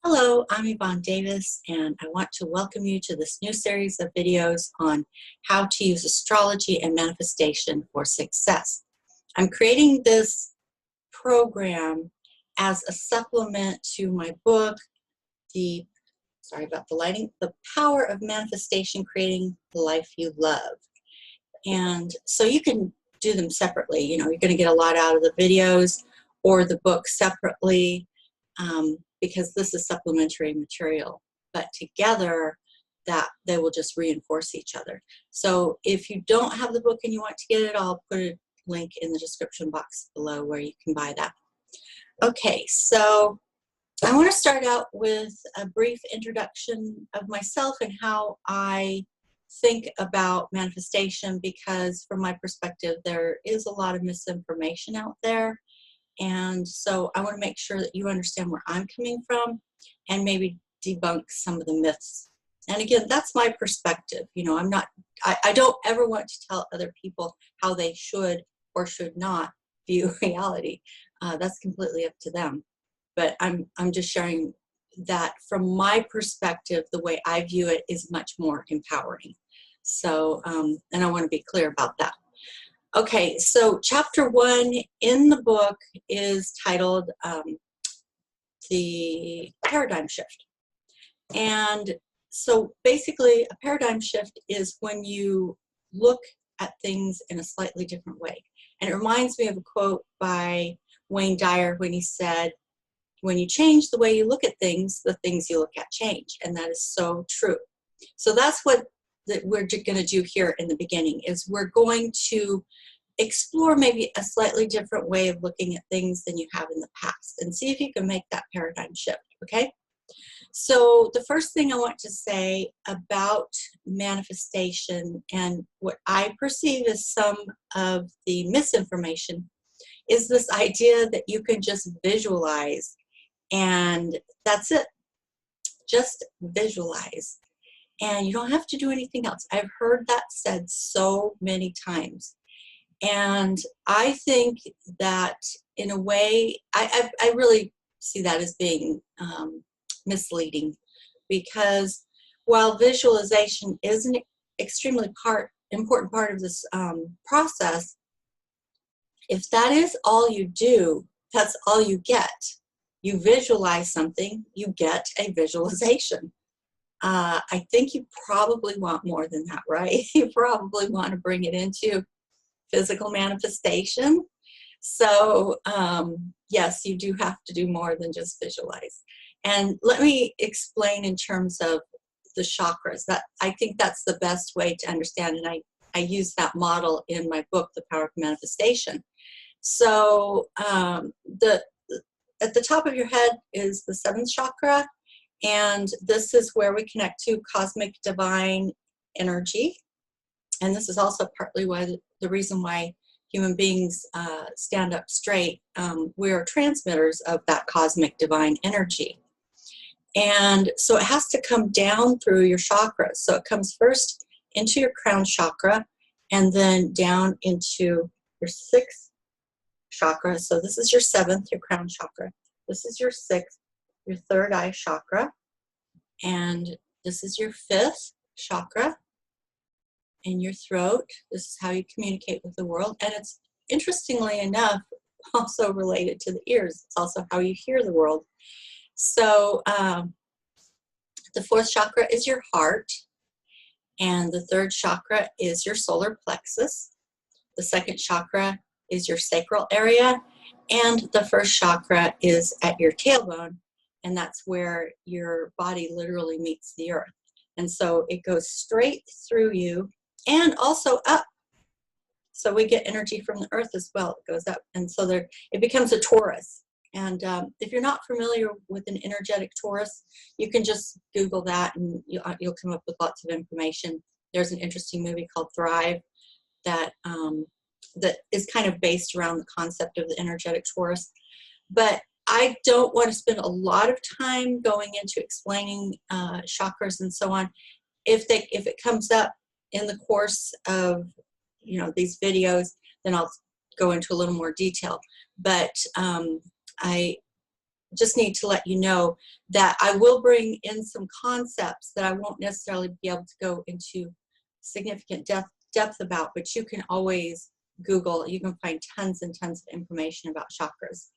Hello, I'm Yvonne Davis, and I want to welcome you to this new series of videos on how to use astrology and manifestation for success. I'm creating this program as a supplement to my book, sorry about the lighting, The Power of Manifestation, Creating the Life You Love. And so you can do them separately. You're going to get a lot out of the videos or the book separately. Because this is supplementary material, but together that they will just reinforce each other. So if you don't have the book and you want to get it, I'll put a link in the description box below where you can buy that. Okay, so I want to start out with a brief introduction of myself and how I think about manifestation, because from my perspective there is a lot of misinformation out there. And so I want to make sure that you understand where I'm coming from and maybe debunk some of the myths. And again, that's my perspective. I don't ever want to tell other people how they should or should not view reality. That's completely up to them. But I'm just sharing that from my perspective, the way I view it is much more empowering. So, and I want to be clear about that. Okay, so chapter 1 in the book is titled The Paradigm Shift. And so basically a paradigm shift is when you look at things in a slightly different way. And it reminds me of a quote by Wayne Dyer when he said, when you change the way you look at things, the things you look at change. And that is so true. So that's what we're going to do here in the beginning, is we're going to explore maybe a slightly different way of looking at things than you have in the past and see if you can make that paradigm shift, okay? So the first thing I want to say about manifestation and what I perceive as some of the misinformation is this idea that you can just visualize and that's it. Just visualize. And you don't have to do anything else. I've heard that said so many times. And I think that in a way, I really see that as being misleading, because while visualization is an extremely important part of this process, if that is all you do, that's all you get. You visualize something, you get a visualization. I think you probably want more than that, right? You probably want to bring it into physical manifestation. So yes, you do have to do more than just visualize. And let me explain in terms of the chakras. That I think that's the best way to understand, and I use that model in my book, The Power of Manifestation. So at the top of your head is the 7th chakra, and this is where we connect to cosmic divine energy. And this is also partly why the reason why human beings stand up straight. We are transmitters of that cosmic divine energy. And so it has to come down through your chakras. So it comes first into your crown chakra and then down into your 6th chakra. So this is your 7th, your crown chakra. This is your 6th, your 3rd eye chakra. And this is your 5th chakra. In your throat. This is how you communicate with the world. And it's, interestingly enough, also related to the ears. It's also how you hear the world. So the 4th chakra is your heart, and the 3rd chakra is your solar plexus. The 2nd chakra is your sacral area, and the 1st chakra is at your tailbone, and that's where your body literally meets the earth. And so it goes straight through you and also up. So we get energy from the earth as well. It goes up. And so it becomes a torus. And if you're not familiar with an energetic torus, you can just Google that and you'll come up with lots of information. There's an interesting movie called Thrive that is kind of based around the concept of the energetic torus. But I don't want to spend a lot of time going into explaining chakras and so on. If it comes up in the course of these videos, then I'll go into a little more detail. But just need to let you know that I will bring in some concepts that I won't necessarily be able to go into significant depth about, but you can always Google. You can find tons and tons of information about chakras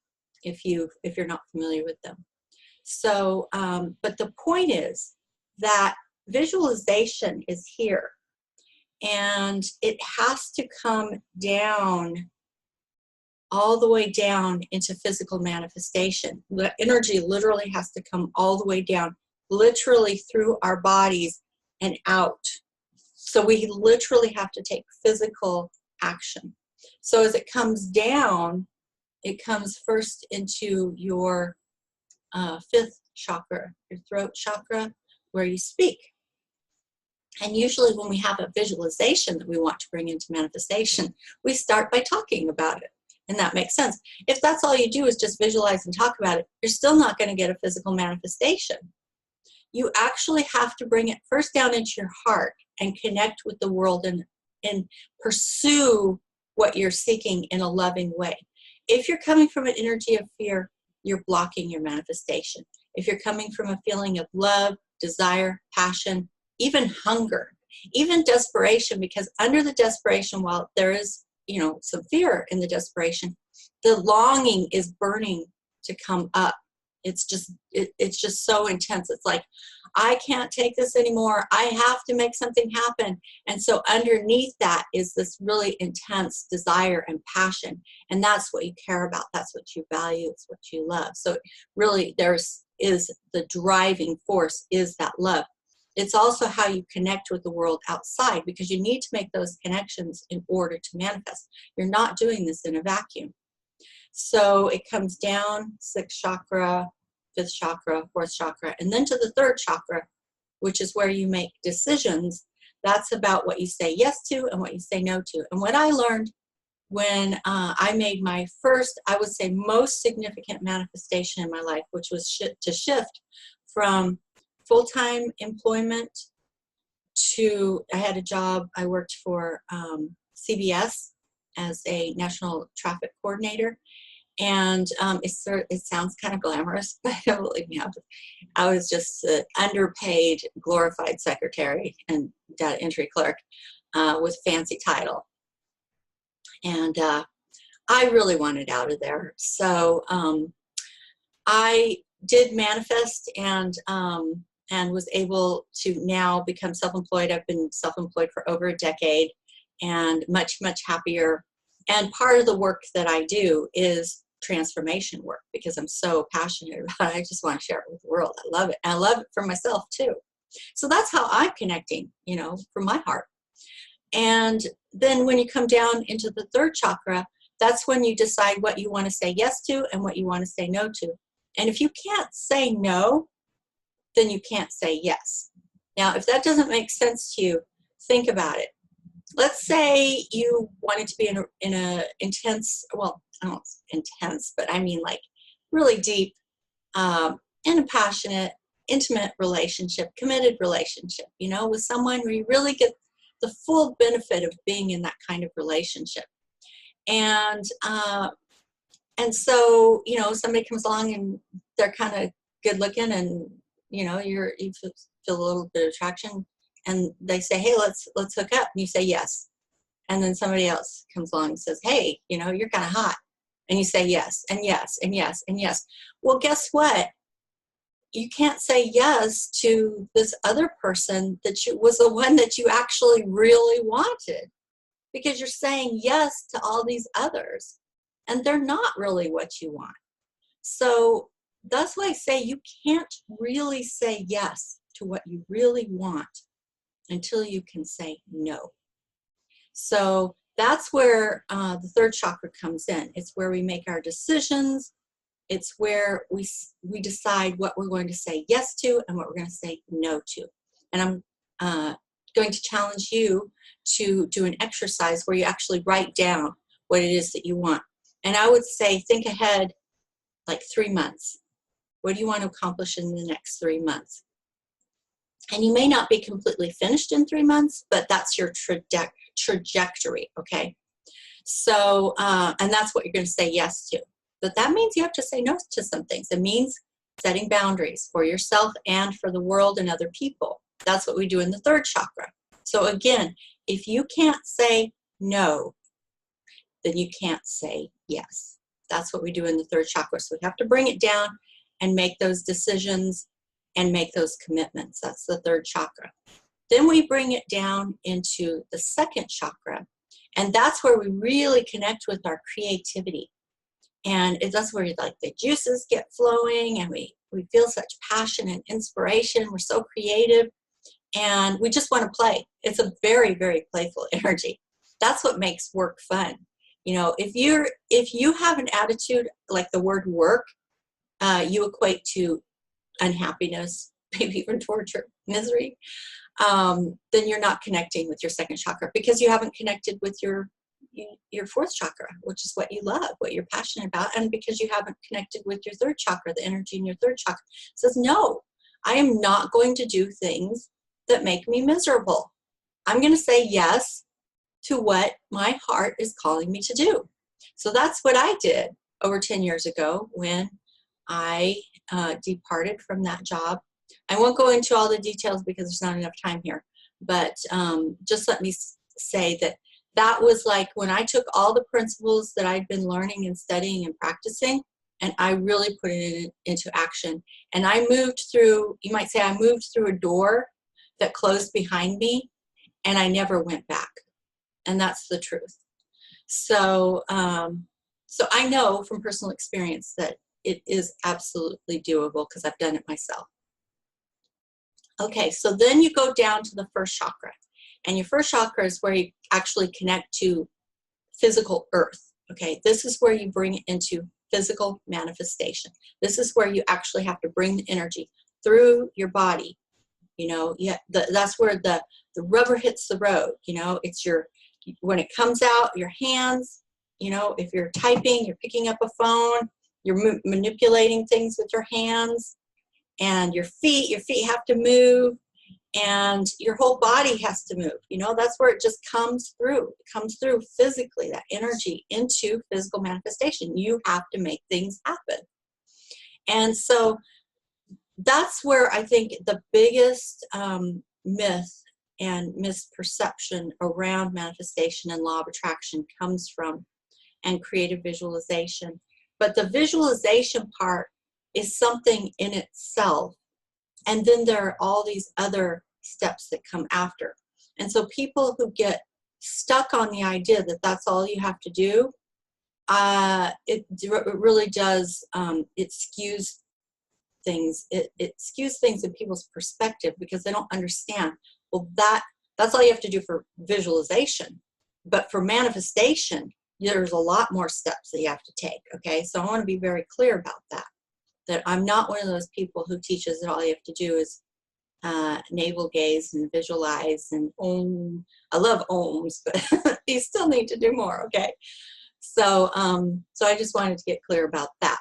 if you're not familiar with them. So, but the point is that visualization is here, and it has to come down, all the way down into physical manifestation. The energy literally has to come all the way down, literally through our bodies and out. So we literally have to take physical action. So as it comes down, it comes first into your fifth chakra, your throat chakra, where you speak. And usually when we have a visualization that we want to bring into manifestation, we start by talking about it. And that makes sense. If that's all you do is just visualize and talk about it, you're still not going to get a physical manifestation. You actually have to bring it first down into your heart and connect with the world and pursue what you're seeking in a loving way. If you're coming from an energy of fear, you're blocking your manifestation. If you're coming from a feeling of love, desire, passion, even hunger, even desperation, because under the desperation, while there is, some fear in the desperation, the longing is burning to come up. It's just so intense. It's like, I can't take this anymore. I have to make something happen. And so underneath that is this really intense desire and passion. And that's what you care about. That's what you value. It's what you love. So really is the driving force is that love. It's also how you connect with the world outside, because you need to make those connections in order to manifest. You're not doing this in a vacuum. So it comes down, sixth chakra, fifth chakra, fourth chakra, and then to the third chakra, which is where you make decisions. That's about what you say yes to and what you say no to. And what I learned when I made my first, I would say most significant manifestation in my life, which was to shift from full-time employment to, I had a job, I worked for CBS as a national traffic coordinator. And it sounds kind of glamorous, but believe me, I was just an underpaid, glorified secretary and data entry clerk with a fancy title. And I really wanted out of there. So I did manifest and was able to now become self-employed. I've been self-employed for over a decade and much, much happier. And part of the work that I do is transformation work because I'm so passionate about it. I just want to share it with the world. I love it. And I love it for myself too. So that's how I'm connecting, from my heart. And then when you come down into the third chakra, that's when you decide what you want to say yes to and what you want to say no to. And if you can't say no, then you can't say yes. Now, if that doesn't make sense to you, think about it. Let's say you wanted to be in a intense, well, I don't know, intense, but I mean like really deep and a passionate, intimate relationship, committed relationship, with someone where you really get the full benefit of being in that kind of relationship. And so, somebody comes along and they're kind of good looking and, you feel a little bit of attraction. And they say, hey, let's hook up. And you say yes. And then somebody else comes along and says, hey, you're kind of hot. And you say yes, and yes, and yes, and yes. Well, guess what? You can't say yes to this other person that was the one that you actually really wanted, because you're saying yes to all these others, and they're not really what you want. So that's why I say you can't really say yes to what you really want until you can say no. So that's where the third chakra comes in. It's where we make our decisions. It's where we decide what we're going to say yes to and what we're going to say no to. And I'm going to challenge you to do an exercise where you actually write down what it is that you want. And I would say think ahead like 3 months. What do you want to accomplish in the next 3 months? And you may not be completely finished in 3 months, but that's your trajectory, okay? So, and that's what you're going to say yes to. But that means you have to say no to some things. It means setting boundaries for yourself and for the world and other people. That's what we do in the third chakra. So again, if you can't say no, then you can't say yes. That's what we do in the third chakra. So we have to bring it down and make those decisions and make those commitments. That's the third chakra. Then we bring it down into the second chakra, and that's where we really connect with our creativity. And that's where like the juices get flowing, and we feel such passion and inspiration. We're so creative, and we just want to play. It's a very, very playful energy. That's what makes work fun. You know, if you have an attitude like the word work, you equate to unhappiness, maybe even torture, misery, then you're not connecting with your second chakra, because you haven't connected with your fourth chakra, which is what you love, what you're passionate about, and because you haven't connected with your third chakra, the energy in your third chakra says, no, I am not going to do things that make me miserable. I'm going to say yes to what my heart is calling me to do. So that's what I did over 10 years ago when I departed from that job. I won't go into all the details because there's not enough time here, but just let me say that was like when I took all the principles that I'd been learning and studying and practicing, and I really put it into action. And I moved through, you might say I moved through a door that closed behind me, and I never went back. And that's the truth. So, so I know from personal experience that it is absolutely doable because I've done it myself. Okay, so then you go down to the first chakra. And your first chakra is where you actually connect to physical earth. Okay, this is where you bring it into physical manifestation. This is where you actually have to bring the energy through your body. You know, that's where the rubber hits the road. You know, it's when it comes out, your hands, you know, if you're typing, you're picking up a phone, you're manipulating things with your hands, and your feet have to move, and your whole body has to move. You know, that's where it just comes through. It comes through physically, that energy into physical manifestation. You have to make things happen. And so that's where I think the biggest myth and misperception around manifestation and law of attraction comes from, and creative visualization. But the visualization part is something in itself. And then there are all these other steps that come after. And so people who get stuck on the idea that that's all you have to do, it really does, it skews things. It skews things in people's perspective because they don't understand. Well, that's all you have to do for visualization. But for manifestation, there's a lot more steps that you have to take, okay? So I want to be very clear about that I'm not one of those people who teaches that all you have to do is navel gaze and visualize and om. I love ohms, but you still need to do more, okay? So, so I just wanted to get clear about that.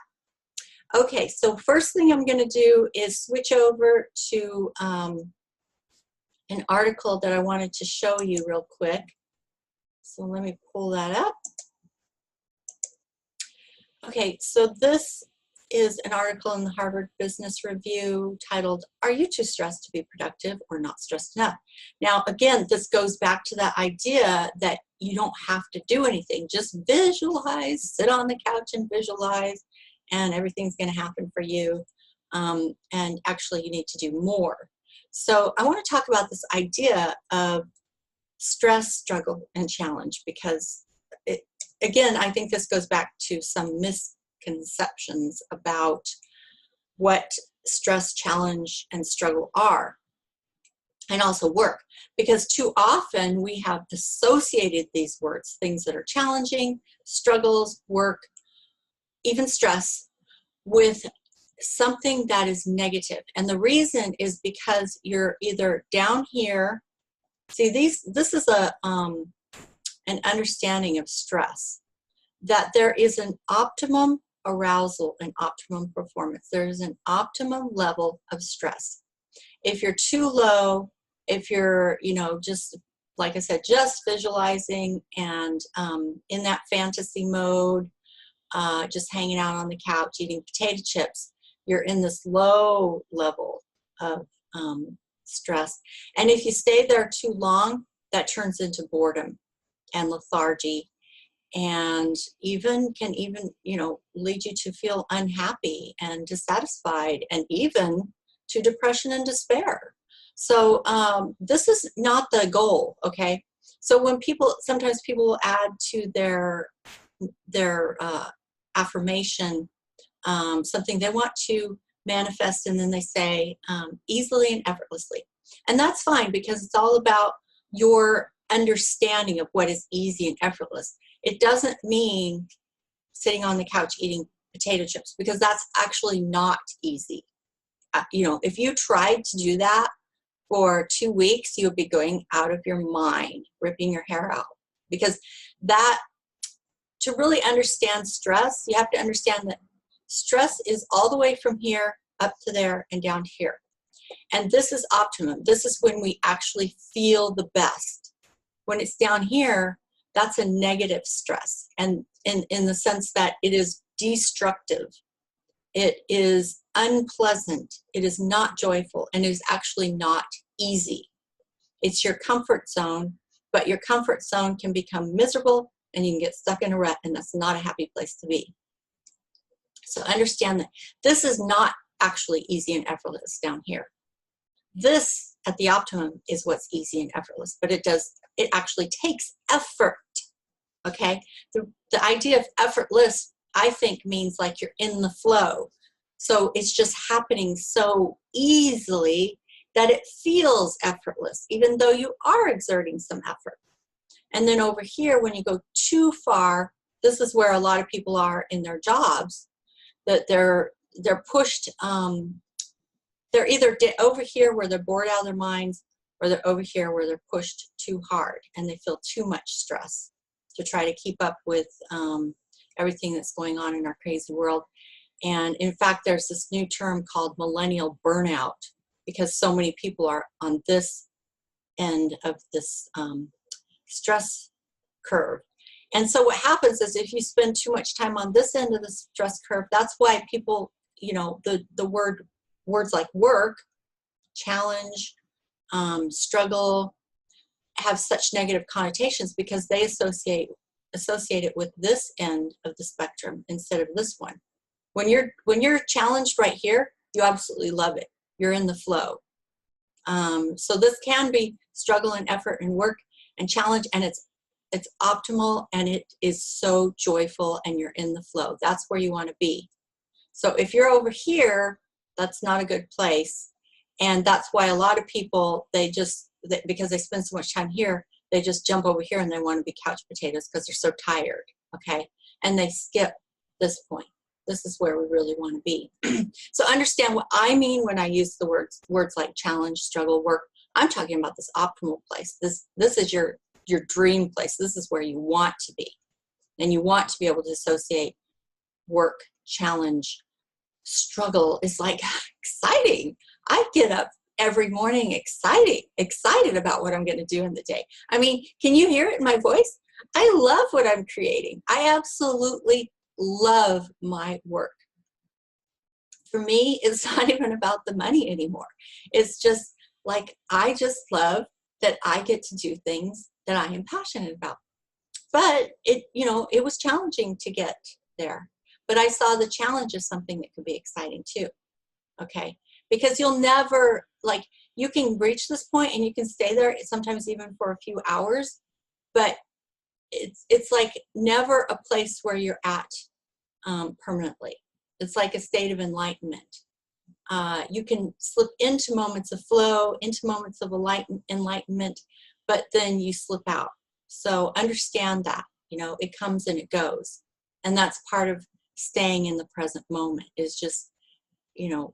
Okay, so first thing I'm going to do is switch over to an article that I wanted to show you real quick. So let me pull that up. Okay, so this is an article in the Harvard Business Review titled, "Are You Too Stressed to Be Productive or Not Stressed Enough?" Now, again, this goes back to that idea that you don't have to do anything. Just visualize, sit on the couch and visualize, and everything's going to happen for you. And actually, you need to do more. So I want to talk about this idea of stress, struggle, and challenge, because again, I think this goes back to some misconceptions about what stress, challenge, and struggle are, and also work. Because too often we have associated these words, things that are challenging, struggles, work, even stress, with something that is negative. And the reason is because you're either down here. See, this is an understanding of stress, that there is an optimum arousal and optimum performance. There is an optimum level of stress. If you're too low, if you're, you know, just like I said, just visualizing and in that fantasy mode, just hanging out on the couch eating potato chips, you're in this low level of stress. And if you stay there too long, that turns into boredom and lethargy, and can even, you know, lead you to feel unhappy and dissatisfied, and even to depression and despair. So this is not the goal, okay? So when sometimes people will add to their affirmation something they want to manifest, and then they say easily and effortlessly. And that's fine, because it's all about your understanding of what is easy and effortless. It doesn't mean sitting on the couch eating potato chips, because that's actually not easy. You know, if you tried to do that for 2 weeks, you'll be going out of your mind, ripping your hair out. Because to really understand stress, you have to understand that stress is all the way from here up to there and down here. And this is optimum. This is when we actually feel the best. When it's down here, that's a negative stress. And in the sense that it is destructive. It is unpleasant. It is not joyful, and it is actually not easy. It's your comfort zone, but your comfort zone can become miserable, and you can get stuck in a rut, and that's not a happy place to be. So understand that this is not actually easy and effortless down here. This, at the optimum, is what's easy and effortless, but it actually takes effort, okay? The idea of effortless, I think, means like you're in the flow. So it's just happening so easily that it feels effortless, even though you are exerting some effort. And then over here, when you go too far, this is where a lot of people are in their jobs, that they're pushed, they're either over here where they're bored out of their minds, or they're over here where they're pushed too hard and they feel too much stress to try to keep up with everything that's going on in our crazy world. And in fact, there's this new term called millennial burnout, because so many people are on this end of this stress curve. And so what happens is, if you spend too much time on this end of the stress curve, that's why people, you know, the words like work, challenge, struggle have such negative connotations, because they associate it with this end of the spectrum instead of this one. When you're challenged right here, you absolutely love it. You're in the flow. So this can be struggle and effort and work and challenge, and it's optimal, and it is so joyful, and you're in the flow. That's where you want to be. So if you're over here, that's not a good place. And that's why a lot of people, because they spend so much time here, they just jump over here and they want to be couch potatoes because they're so tired, okay? And they skip this point. This is where we really want to be. So understand what I mean when I use the words like challenge, struggle, work. I'm talking about this optimal place. This is your dream place. This is where you want to be. And you want to be able to associate work, challenge, struggle is like exciting. I get up every morning excited about what I'm going to do in the day. I mean, can you hear it in my voice? I love what I'm creating. I absolutely love my work. For me, it's not even about the money anymore. It's just like, I just love that I get to do things that I am passionate about. But it was challenging to get there. But I saw the challenge as something that could be exciting too. Okay? Because you'll never, like, you can reach this point and you can stay there sometimes even for a few hours, but it's like never a place where you're at permanently. It's like a state of enlightenment. You can slip into moments of flow, into moments of enlightenment, but then you slip out. So understand that, it comes and it goes. And that's part of staying in the present moment, is just,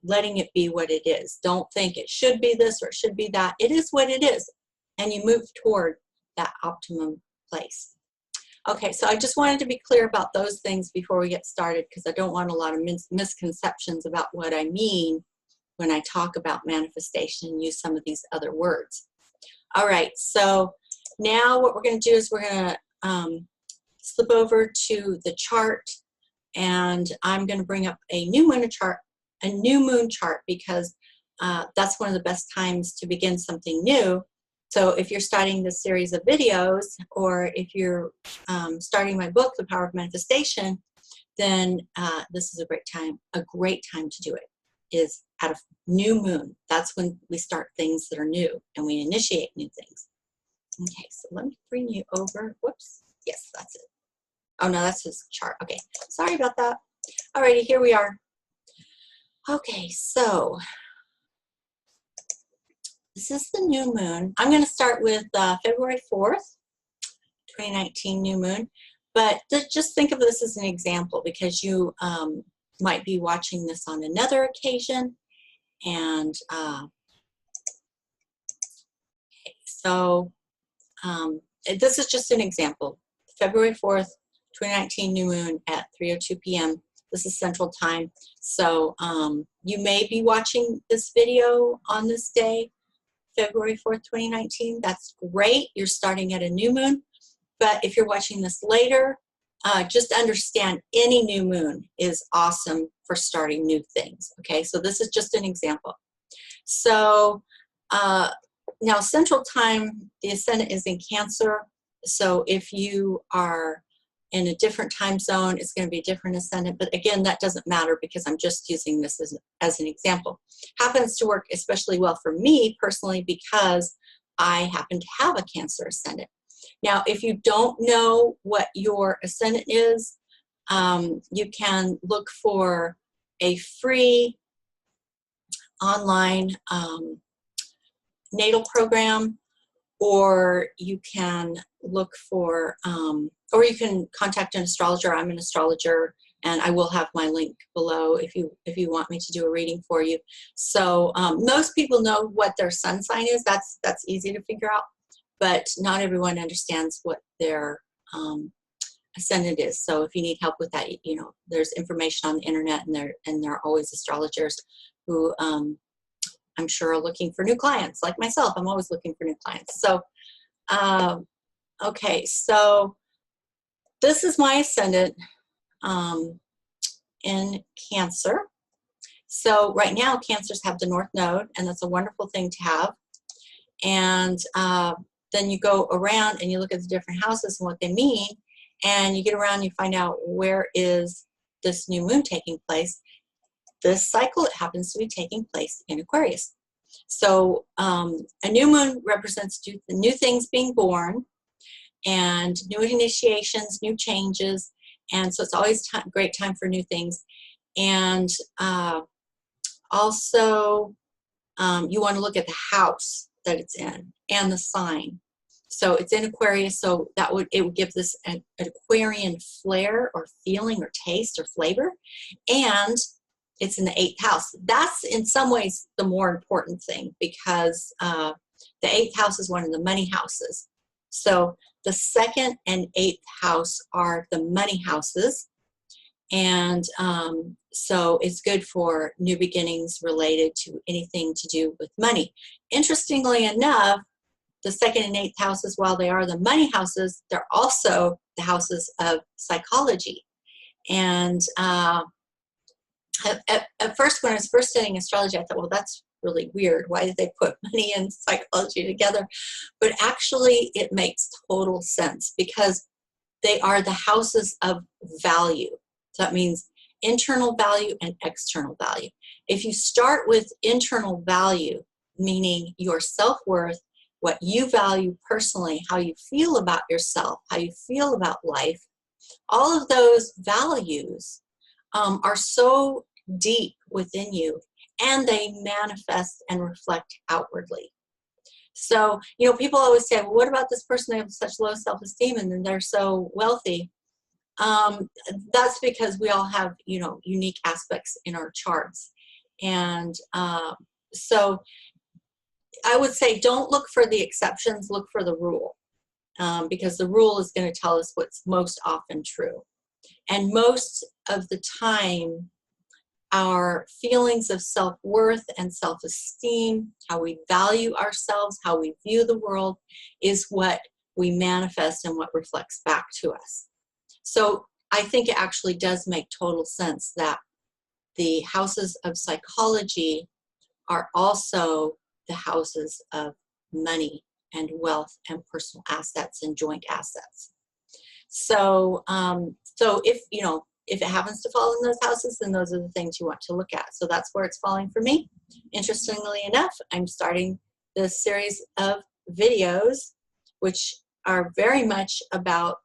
letting it be what it is. Don't think it should be this or it should be that. It is what it is. And you move toward that optimum place. Okay, so I just wanted to be clear about those things before we get started, because I don't want a lot of misconceptions about what I mean when I talk about manifestation and use some of these other words. All right, so now what we're going to do is we're going to slip over to the chart, And I'm going to bring up a new moon chart, because that's one of the best times to begin something new. So if you're starting this series of videos, or if you're starting my book, The Power of Manifestation, then this is a great time to do it, is at a new moon. That's when we start things that are new and we initiate new things. Okay, so let me bring you over. Whoops. Yes, that's it. Oh, no, that's his chart. Okay, sorry about that. Alrighty, here we are. Okay, so this is the new moon. I'm going to start with February 4th, 2019 new moon. But just think of this as an example, because you might be watching this on another occasion. And okay, so this is just an example. February 4th, 2019 new moon at 3:02 p.m. This is Central Time. So you may be watching this video on this day, February 4th, 2019. That's great. You're starting at a new moon. But if you're watching this later, just understand any new moon is awesome for starting new things. Okay, so this is just an example. So now Central Time, the ascendant is in Cancer. So if you are in a different time zone, it's going to be a different ascendant. But again, that doesn't matter, because I'm just using this as an example. Happens to work especially well for me personally, because I happen to have a Cancer ascendant. Now, if you don't know what your ascendant is, you can look for a free online natal program, or you can look for, or you can contact an astrologer. I'm an astrologer, and I will have my link below if you want me to do a reading for you. So most people know what their sun sign is. That's easy to figure out, but not everyone understands what their ascendant is. So if you need help with that, you know, there's information on the internet, and there are always astrologers who I'm sure are looking for new clients. Like myself, I'm always looking for new clients. So okay, so this is my ascendant in Cancer. So right now, Cancers have the North Node, and that's a wonderful thing to have. And then you go around and you look at the different houses and what they mean, and you get around and you find out where is this new moon taking place. This cycle, it happens to be taking place in Aquarius. So a new moon represents new things being born, and new initiations, new changes, and so it's always great time for new things. And also you want to look at the house that it's in and the sign. So it's in Aquarius, so it would give this an Aquarian flair or feeling or taste or flavor. And it's in the 8th house. That's in some ways the more important thing, because the 8th house is one of the money houses. So the 2nd and 8th house are the money houses. And so it's good for new beginnings related to anything to do with money. Interestingly enough, the 2nd and 8th houses, while they are the money houses, they're also the houses of psychology. And at first, when I was first studying astrology, I thought, well, that's really weird. Why did they put money and psychology together? But actually, it makes total sense, because they are the houses of value. So that means internal value and external value. If you start with internal value, meaning your self-worth, what you value personally, how you feel about yourself, how you feel about life, all of those values are so deep within you, and they manifest and reflect outwardly. So, you know, people always say, well, what about this person? They have such low self-esteem and then they're so wealthy. That's because we all have, you know, unique aspects in our charts. And so I would say don't look for the exceptions, look for the rule, because the rule is going to tell us what's most often true. And most of the time, our feelings of self-worth and self-esteem, how we value ourselves, how we view the world, is what we manifest and what reflects back to us. So I think it actually does make total sense that the houses of psychology are also the houses of money and wealth and personal assets and joint assets. So, so if, you know, if it happens to fall in those houses, then those are the things you want to look at. So that's where it's falling for me. Interestingly enough, I'm starting this series of videos, which are very much about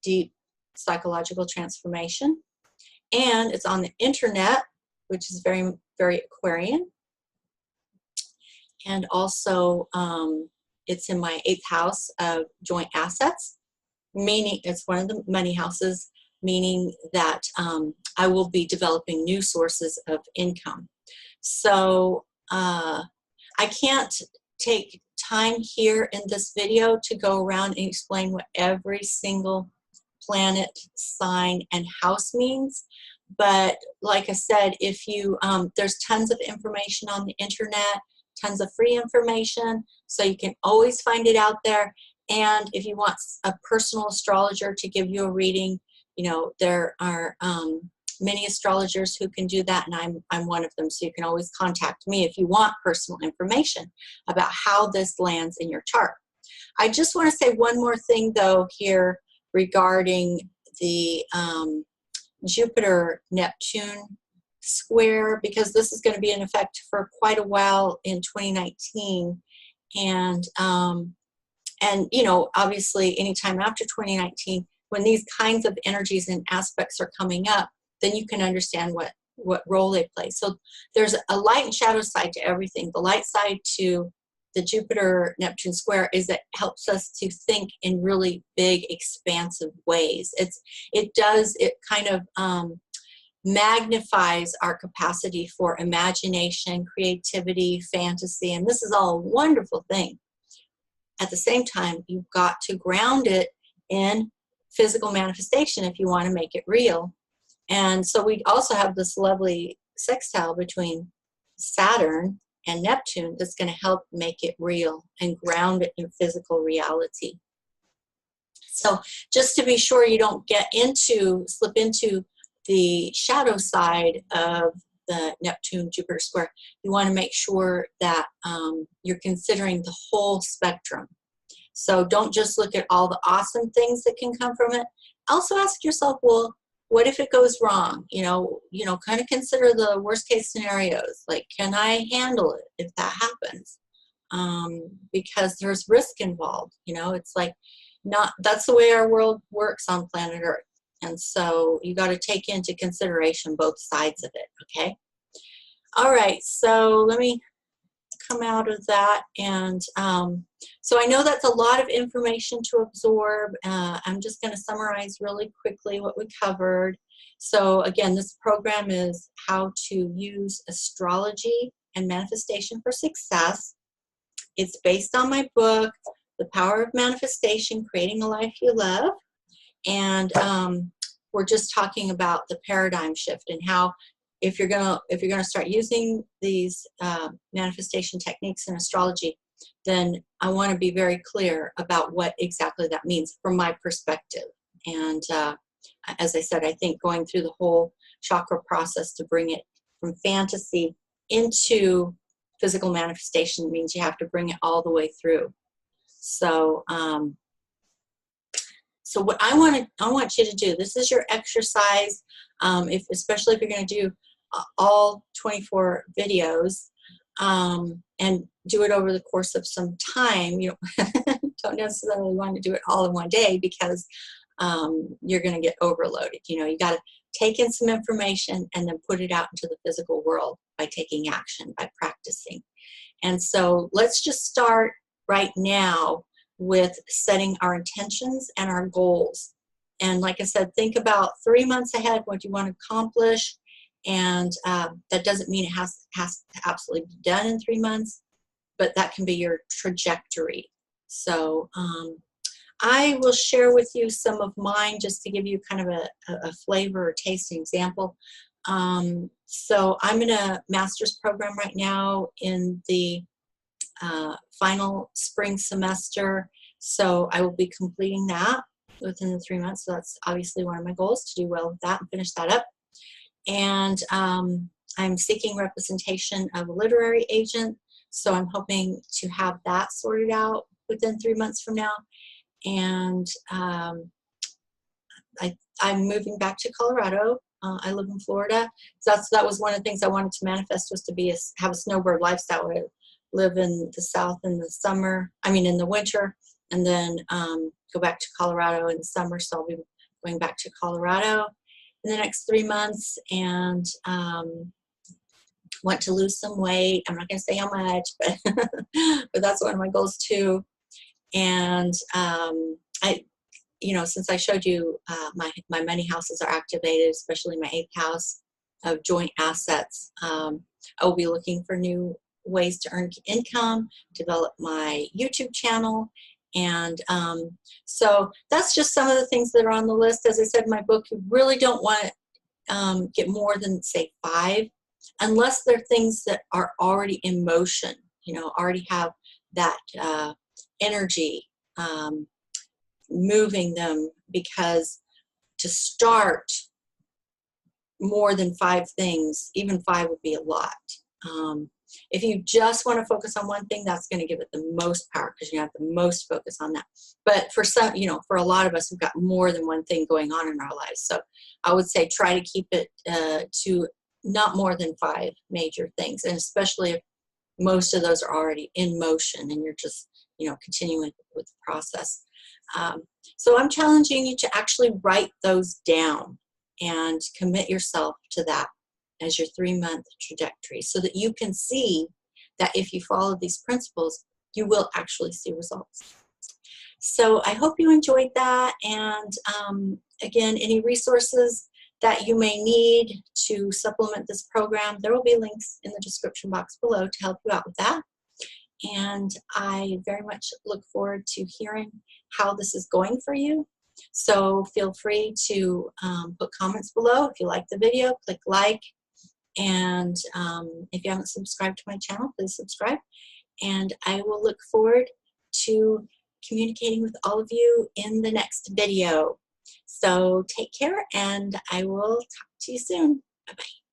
deep psychological transformation. And it's on the internet, which is very, very Aquarian. And also, it's in my 8th house of joint assets, meaning it's one of the money houses, meaning that I will be developing new sources of income. So I can't take time here in this video to go around and explain what every single planet, sign, and house means. But like I said, if you, there's tons of information on the internet, tons of free information, so you can always find it out there. And if you want a personal astrologer to give you a reading, you know, there are many astrologers who can do that, and I'm one of them. So you can always contact me if you want personal information about how this lands in your chart. I just want to say one more thing, though, here regarding the Jupiter-Neptune square, because this is going to be in effect for quite a while in 2019. And you know, obviously, anytime after 2019, when these kinds of energies and aspects are coming up, then you can understand what role they play. So there's a light and shadow side to everything. The light side to the Jupiter-Neptune square is that it helps us to think in really big, expansive ways. It kind of magnifies our capacity for imagination, creativity, fantasy, and this is all a wonderful thing. At the same time, you've got to ground it in physical manifestation if you want to make it real. And so we also have this lovely sextile between Saturn and Neptune that's going to help make it real and ground it in physical reality. So just to be sure you don't slip into the shadow side of the Neptune-Jupiter square, you want to make sure that you're considering the whole spectrum. So don't just look at all the awesome things that can come from it. Also ask yourself, well, what if it goes wrong? You know, kind of consider the worst case scenarios. Like, can I handle it if that happens? Because there's risk involved. You know, it's like that's the way our world works on planet Earth. And so you got to take into consideration both sides of it, okay? All right, so let me come out of that. And so I know that's a lot of information to absorb. I'm just going to summarize really quickly what we covered. So again, this program is how to use astrology and manifestation for success. It's based on my book, The Power of Manifestation, Creating a Life You Love. And we're just talking about the paradigm shift and how if you're gonna start using these manifestation techniques in astrology, then I want to be very clear about what exactly that means from my perspective. And as I said, I think going through the whole chakra process to bring it from fantasy into physical manifestation means you have to bring it all the way through. So so what I want you to do, this is your exercise, especially if you're going to do all 24 videos, and do it over the course of some time. You don't necessarily want to do it all in one day because you're going to get overloaded. You know, you got to take in some information and then put it out into the physical world by taking action, by practicing. And so let's just start right now with setting our intentions and our goals. And like I said, think about 3 months ahead what you want to accomplish. And that doesn't mean it has to absolutely be done in 3 months, but that can be your trajectory. So I will share with you some of mine just to give you kind of a flavor or taste example. So I'm in a master's program right now in the final spring semester, so I will be completing that. within the 3 months. So that's obviously one of my goals, to do well with that and finish that up. And I'm seeking representation of a literary agent, so I'm hoping to have that sorted out within 3 months from now. And I'm moving back to Colorado. I live in Florida, so that was one of the things I wanted to manifest, was to have a snowbird lifestyle, where I live in the South in the summer, in the winter, and then go back to Colorado in the summer. So I'll be going back to Colorado in the next 3 months, and want to lose some weight. I'm not going to say how much, but but that's one of my goals too. And since I showed you my money houses are activated, especially my 8th house of joint assets, I will be looking for new ways to earn income, develop my YouTube channel. And so that's just some of the things that are on the list. As I said in my book, you really don't want to get more than, say, 5, unless they're things that are already in motion, already have that energy moving them, because to start more than 5 things, even 5 would be a lot. If you just want to focus on one thing, that's going to give it the most power, because you have the most focus on that. But for some, for a lot of us, we've got more than one thing going on in our lives. So I would say try to keep it to not more than 5 major things, and especially if most of those are already in motion and you're just, continuing with the process. So I'm challenging you to actually write those down and commit yourself to that as your 3-month trajectory, so that you can see that if you follow these principles, you will actually see results. So I hope you enjoyed that. And again, any resources that you may need to supplement this program, there will be links in the description box below to help you out with that. And I very much look forward to hearing how this is going for you. So feel free to put comments below. If you like the video, click like. And if you haven't subscribed to my channel, please subscribe. And I will look forward to communicating with all of you in the next video. So take care, and I will talk to you soon. Bye-bye.